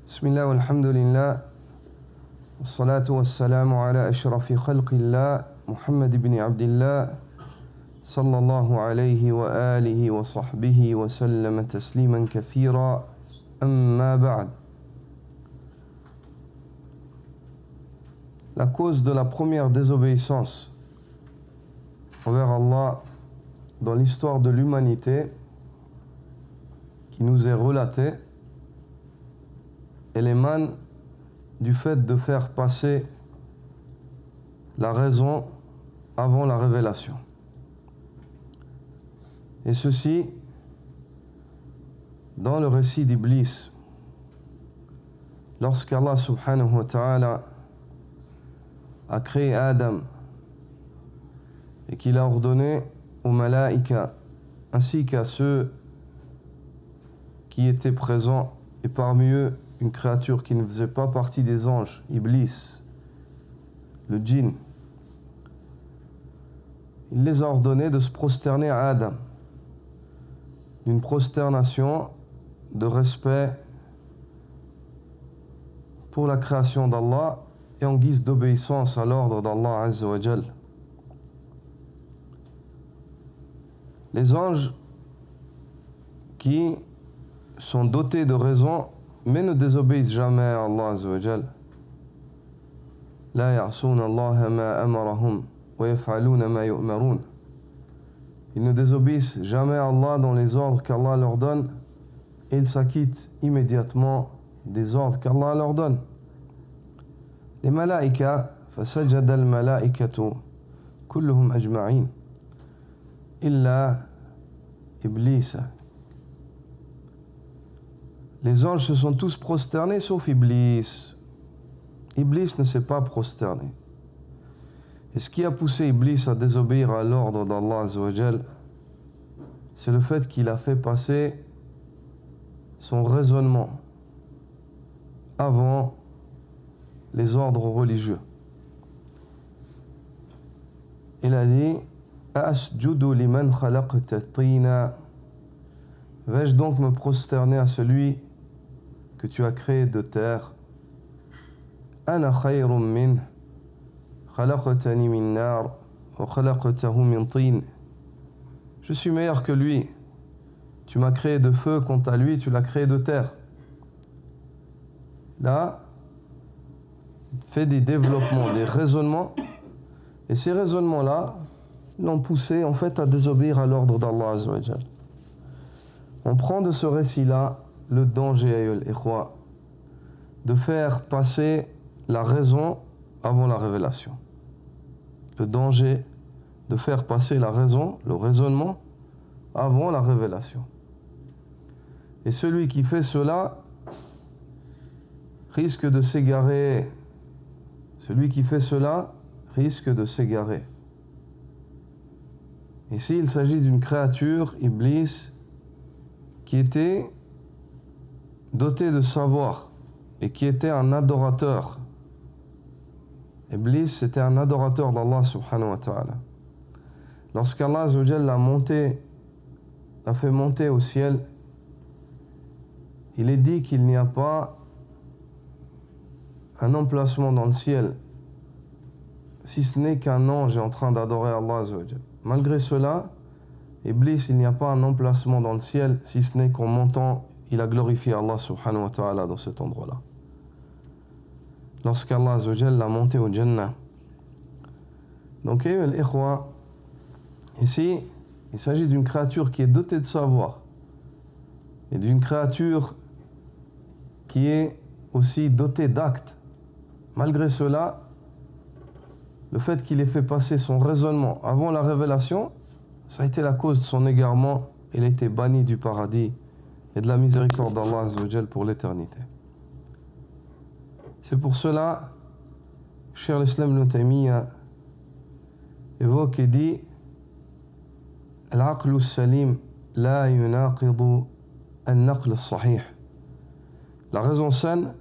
بسم الله والحمد لله والصلاة والسلام على أشرف خلق الله محمد بن عبد الله صلى الله عليه وآله وصحبه وسلم تسليما كثيرا أما بعد. La cause de la première désobéissance envers Allah dans l'histoire de l'humanité qui nous est relatée, elle émane du fait de faire passer la raison avant la révélation. Et ceci dans le récit d'Iblis, lorsqu'Allah subhanahu wa ta'ala a créé Adam et qu'il a ordonné aux malaïkas ainsi qu'à ceux qui étaient présents, et parmi eux une créature qui ne faisait pas partie des anges, Iblis, le djinn. Il les a ordonnés de se prosterner à Adam, d'une prosternation de respect pour la création d'Allah et en guise d'obéissance à l'ordre d'Allah Azza wa Jal. Les anges qui sont dotés de raison mais ne désobéissent jamais à Allah Azza wa Jal. La ya'souna Allah ma amarahum wa yaf'aluna ma yu'marun. Ils ne désobéissent jamais à Allah dans les ordres qu'Allah leur donne et ils s'acquittent immédiatement des ordres qu'Allah leur donne. Les malaïkas, fasajada al-malaïkatu kulluhum ajma'in illa Iblis. Les anges se sont tous prosternés sauf Iblis. Iblis ne s'est pas prosterné. Et ce qui a poussé Iblis à désobéir à l'ordre d'Allah Azza wa Jal, c'est le fait qu'il a fait passer son raisonnement avant les ordres religieux. Il a dit Asjudu liman khalaqta tina. Vais-je donc me prosterner à celui que tu as créé de terre? Ana khayrun min khalaqtani min nar wa khalaqtahu min tin. Je suis meilleur que lui. Tu m'as créé de feu, quant à lui, tu l'as créé de terre. Là, il fait des développements, des raisonnements, et ces raisonnements-là l'ont poussé en fait à désobéir à l'ordre d'Allah Azza wa Jal. On prend de ce récit-là le danger, ayyul ikhwa, de faire passer la raison avant la révélation. Le danger de faire passer la raison, le raisonnement, avant la révélation. Et celui qui fait cela risque de s'égarer. Celui qui fait cela risque de s'égarer. Ici, il s'agit d'une créature, Iblis, qui était doté de savoir et qui était un adorateur. Iblis, c'était un adorateur d'Allah subhanahu wa ta'ala. Lorsqu'Allah Azza wa Jal l'a fait monter au ciel, il est dit qu'il n'y a pas un emplacement dans le ciel, si ce n'est qu'un ange est en train d'adorer Allah Azza wa Jal. Malgré cela, Iblis, il n'y a pas un emplacement dans le ciel, si ce n'est qu'en montant, il a glorifié Allah subhanahu wa ta'ala dans cet endroit-là. Lorsqu'Allah Azza wa Jal l'a monté au Jannah. Donc, ikhwa, ici, il s'agit d'une créature qui est dotée de savoir et d'une créature qui est aussi dotée d'actes. Malgré cela, le fait qu'il ait fait passer son raisonnement avant la révélation, ça a été la cause de son égarement. Il a été banni du paradis et de la miséricorde d'Allah Azza wa Jal pour l'éternité. C'est pour cela, Cheikh l'Islam Ibn Taymiyyah évoque et dit Al-aqlu salim la yunaqidu al-naql al-sahih. La raison saine,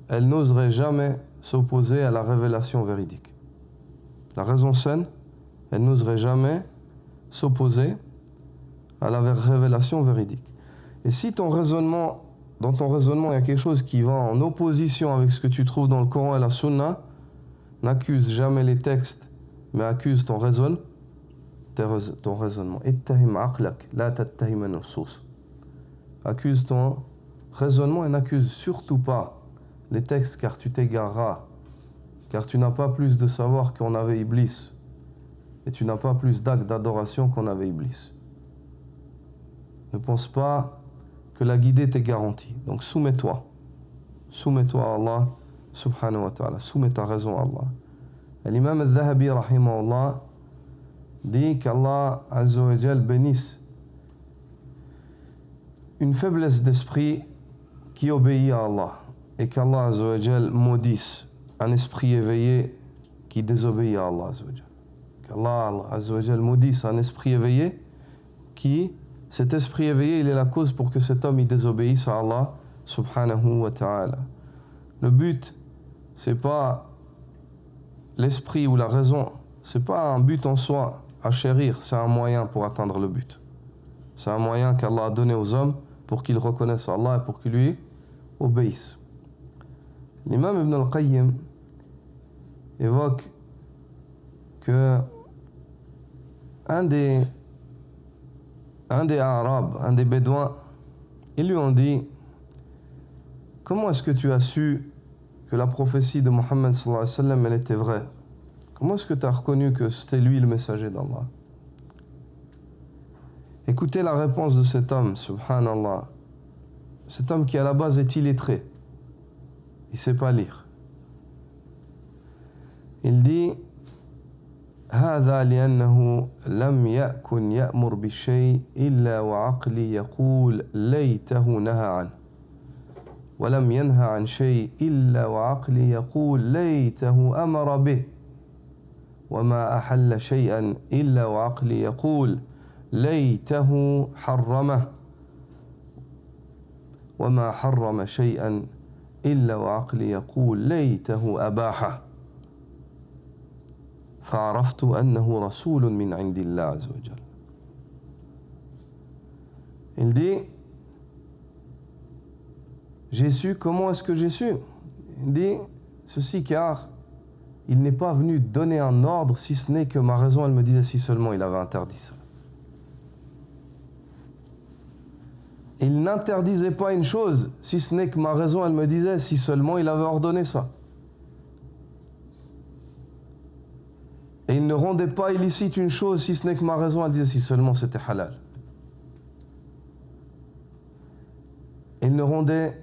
elle n'oserait jamais s'opposer à la révélation véridique. La raison saine, elle n'oserait jamais s'opposer à la révélation véridique. Et si ton raisonnement dans ton raisonnement, il y a quelque chose qui va en opposition avec ce que tu trouves dans le Coran et la Sunna, n'accuse jamais les textes, mais accuse ton raisonnement. Ittahim aqlak, la tattahim an-nusus. Accuse ton raisonnement et n'accuse surtout pas les textes, car tu t'égareras, car tu n'as pas plus de savoir qu'on avait Iblis, et tu n'as pas plus d'actes d'adoration qu'on avait Iblis. Ne pense pas que la guidée t'est garantie. Donc soumets-toi à Allah subhanahu wa ta'ala, soumets ta raison à Allah. L'imam al-Dhahabi rahimahullah dit qu'Allah azza wa jal bénisse une faiblesse d'esprit qui obéit à Allah, et qu'Allah azza wa jal maudisse un esprit éveillé qui désobéit à Allah azza wa jal. Qu'Allah azza wa jal maudisse un esprit éveillé qui, cet esprit éveillé, il est la cause pour que cet homme il désobéisse à Allah subhanahu wa ta'ala. Le but, c'est pas l'esprit ou la raison, c'est pas un but en soi à chérir, c'est un moyen pour atteindre le but. C'est un moyen qu'Allah a donné aux hommes pour qu'ils reconnaissent Allah et pour qu'ils lui obéissent. L'imam Ibn al-Qayyim évoque que un des Arabes, un des Bédouins, ils lui ont dit: comment est-ce que tu as su que la prophétie de Mohammed sallallahu alayhi wa sallam, elle était vraie? Comment est-ce que tu as reconnu que c'était lui le messager d'Allah? Écoutez la réponse de cet homme, subhanallah. Cet homme qui à la base est illettré. Il ne sait pas lire. Il dit: هذا لأنه لم يكن يأمر بالشيء إلا وعقلي يقول ليته نهى عنه ولم ينهى عن شيء إلا وعقلي يقول ليته أمر به وما أحل شيئا إلا وعقلي يقول ليته حرمه وما حرم شيئا إلا وعقلي يقول ليته أباحه فعرفت أنه رسول من عند الله عز وجل. Il dit: j'ai su, comment est-ce que j'ai su? Il dit ceci, car il n'est pas venu donner un ordre, si ce n'est que ma raison, elle me disait si seulement il avait interdit ça. Il n'interdisait pas une chose, si ce n'est que ma raison, elle me disait si seulement il avait ordonné ça. Et il ne rendait pas illicite une chose, si ce n'est que ma raison, elle disait si seulement c'était halal. Il ne rendait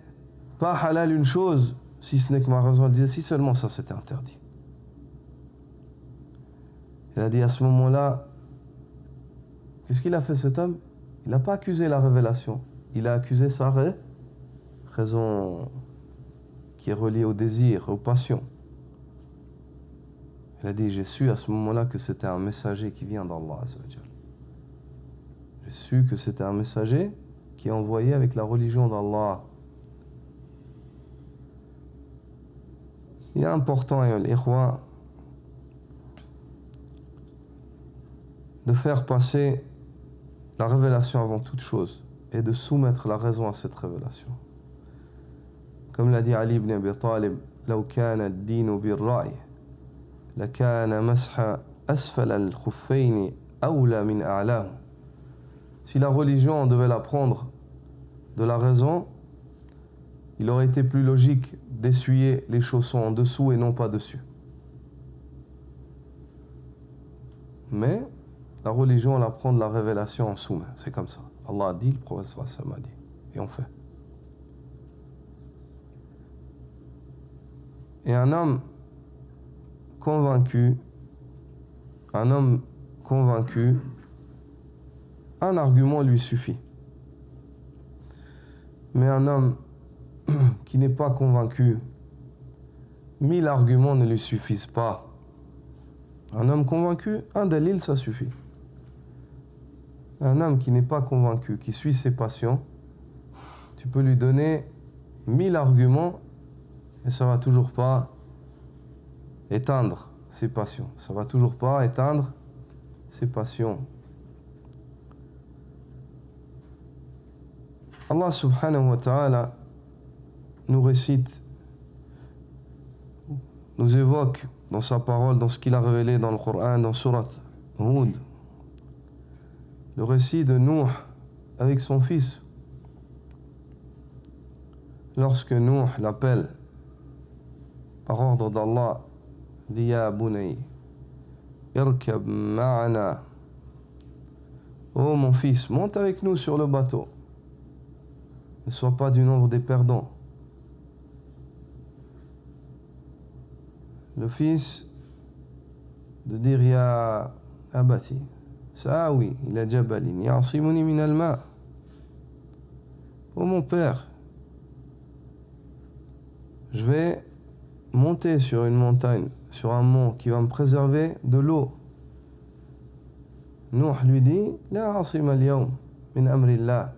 pas halal une chose, si ce n'est que ma raison, elle disait si seulement ça c'était interdit. Il a dit à ce moment-là, qu'est-ce qu'il a fait cet homme? Il n'a pas accusé la révélation, il a accusé sa raison qui est reliée au désir, aux passions. Il a dit: j'ai su à ce moment-là que c'était un messager qui vient d'Allah azza wa jal. J'ai su que c'était un messager qui est envoyé avec la religion d'Allah. Il est important, ikhwa, de faire passer la révélation avant toute chose et de soumettre la raison à cette révélation. Comme l'a dit Ali ibn Abi Talib: لو كان الدين بالرأي لكان مسح أسفل الخفين أولى من أعلاه. Si la religion, on devait l'apprendre de la raison, il aurait été plus logique d'essuyer les chaussons en dessous et non pas dessus. Mais la religion, on l'apprend de la révélation en sous-main. C'est comme ça. Allah a dit, le prophète a dit. Et on fait. Et un homme convaincu, un argument lui suffit. Mais un homme qui n'est pas convaincu, 1000 arguments ne lui suffisent pas. Un homme convaincu, un dalil, ça suffit. Un homme qui n'est pas convaincu, qui suit ses passions, tu peux lui donner 1000 arguments et ça va toujours pas éteindre ses passions. Ça va toujours pas éteindre ses passions. Allah subhanahu wa ta'ala nous récite, nous évoque dans sa parole, dans ce qu'il a révélé dans le Coran, dans Surat Hud, le récit de Nuh avec son fils. Lorsque Nuh l'appelle par ordre d'Allah, dit Ya Bunay, irkab ma'ana. Oh mon fils, monte avec nous sur le bateau. Ne sois pas du nombre des perdants. Le fils de dire Ya Abati, Sa'awi ila jabalin ya'asimuni min al-ma'. Oh mon père, je vais monter sur une montagne, sur un mont qui va me préserver de l'eau. Nuh lui dit La asima al-yawm min amrillah.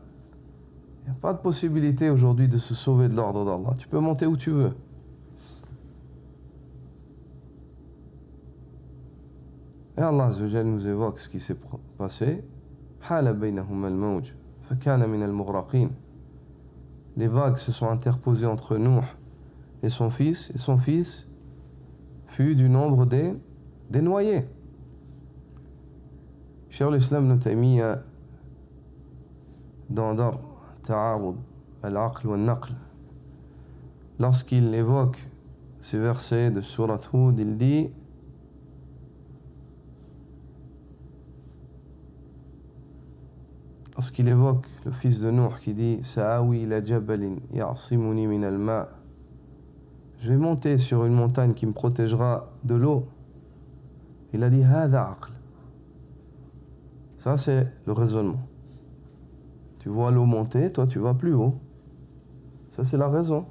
Il n'y a pas de possibilité aujourd'hui de se sauver de l'ordre d'Allah. Tu peux monter où tu veux. Et Allah Azza wa Jalla nous évoque ce qui s'est passé. Hala baynahuma al-mawj fakana min al-mughraqin. Les vagues se sont interposées entre Nuh et son fils fut du nombre des noyés. Cheikh l'Islam Ibn Taymiyyah, dans Dar Ta'arud al-Aql wa al-Naql, lorsqu'il évoque ces versets de Surat Hud, il dit lorsqu'il évoque le fils de Nuh qui dit Sa'awi ila jabalin ya'asimuni min al-ma', je vais monter sur une montagne qui me protégera de l'eau. Il a dit Hadha aql. Ça c'est le raisonnement. Tu vois l'eau monter, toi tu vas plus haut. Ça c'est la raison.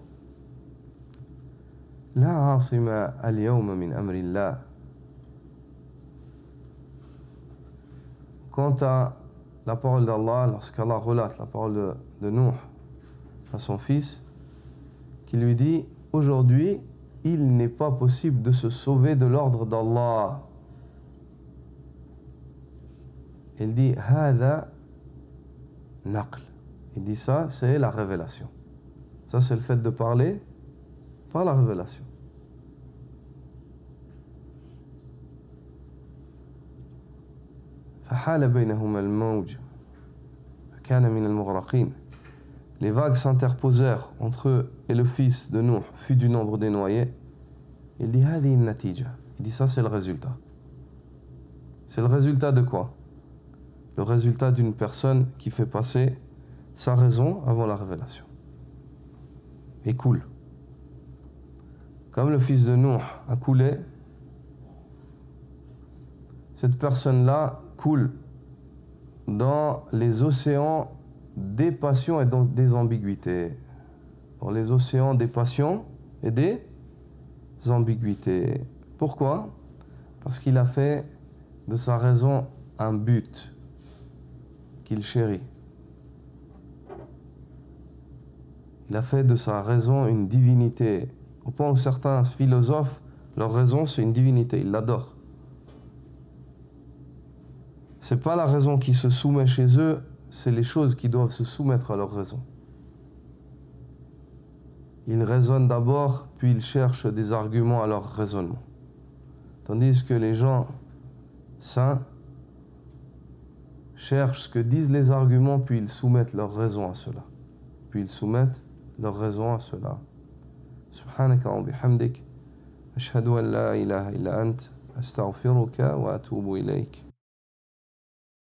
La asima al-yawma min amrillah. Quant à la parole d'Allah, lorsqu'Allah relate la parole de Nuh à son fils, qui lui dit aujourd'hui, il n'est pas possible de se sauver de l'ordre d'Allah. Il dit Hada naql. Il dit ça, c'est la révélation. Ça, c'est le fait de parler, pas la révélation. فحال بينهما الموج فكان من المغرقين. Les vagues s'interposèrent entre eux et le fils de Nuh fut du nombre des noyés. Il dit هذه النتيجة. Il dit ça, c'est le résultat. C'est le résultat de quoi? Le résultat d'une personne qui fait passer sa raison avant la révélation. Et coule. Comme le fils de Nuh a coulé, cette personne-là coule dans les océans des passions et dans des ambiguïtés. Dans les océans des passions et des ambiguïtés. Pourquoi? Parce qu'il a fait de sa raison un but qu'il chérit. Il a fait de sa raison une divinité. Au point où certains philosophes, leur raison c'est une divinité, ils l'adorent. C'est pas la raison qui se soumet chez eux, c'est les choses qui doivent se soumettre à leur raison. Ils raisonnent d'abord, puis ils cherchent des arguments à leur raisonnement. Tandis que les gens saints cherchent ce que disent les arguments, puis ils soumettent leur raison à cela. Puis ils soumettent leur raison à cela. Subhanaka wa bihamdik, ashhadu an la ilaha illa ant, astaghfiruka wa atubu ilayk.